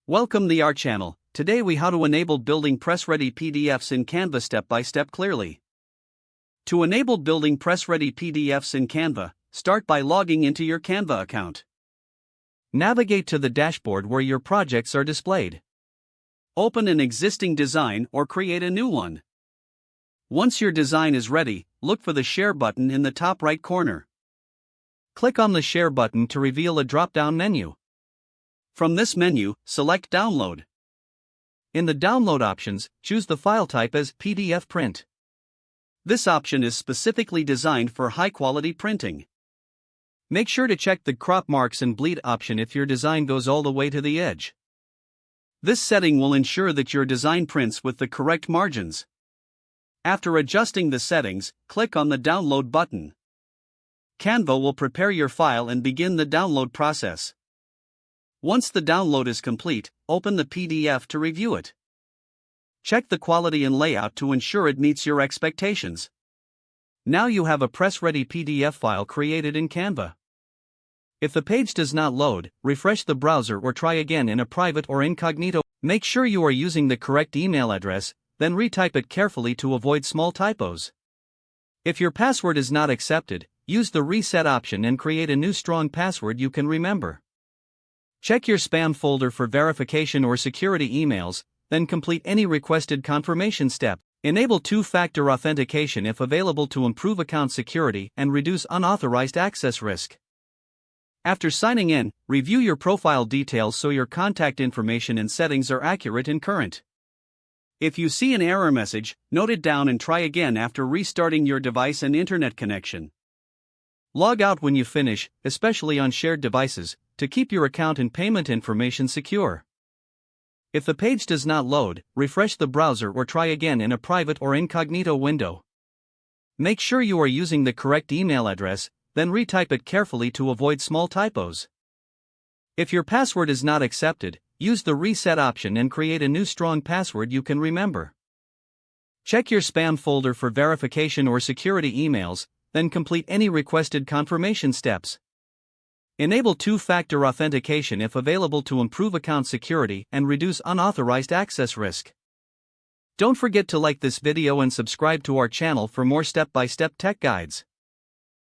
Welcome to our channel. Today we how to enable building press-ready PDFs in Canva step by step clearly. To enable building press-ready PDFs in Canva, start by logging into your Canva account. Navigate to the dashboard where your projects are displayed. Open an existing design or create a new one. Once your design is ready, look for the Share button in the top right corner. Click on the Share button to reveal a drop-down menu. From this menu, select Download. In the Download options, choose the file type as PDF Print. This option is specifically designed for high-quality printing. Make sure to check the Crop Marks and Bleed option if your design goes all the way to the edge. This setting will ensure that your design prints with the correct margins. After adjusting the settings, click on the Download button. Canva will prepare your file and begin the download process. Once the download is complete, open the PDF to review it. Check the quality and layout to ensure it meets your expectations. Now you have a press-ready PDF file created in Canva. If the page does not load, refresh the browser or try again in a private or incognito. Make sure you are using the correct email address, then retype it carefully to avoid small typos. If your password is not accepted, use the Reset option and create a new strong password you can remember. Check your spam folder for verification or security emails, then complete any requested confirmation step. Enable two-factor authentication if available to improve account security and reduce unauthorized access risk. After signing in, review your profile details so your contact information and settings are accurate and current. If you see an error message, note it down and try again after restarting your device and internet connection. Log out when you finish, especially on shared devices, to keep your account and payment information secure. If the page does not load, refresh the browser or try again in a private or incognito window. Make sure you are using the correct email address, then retype it carefully to avoid small typos. If your password is not accepted, use the Reset option and create a new strong password you can remember. Check your spam folder for verification or security emails, then complete any requested confirmation steps. Enable two-factor authentication if available to improve account security and reduce unauthorized access risk. Don't forget to like this video and subscribe to our channel for more step-by-step tech guides.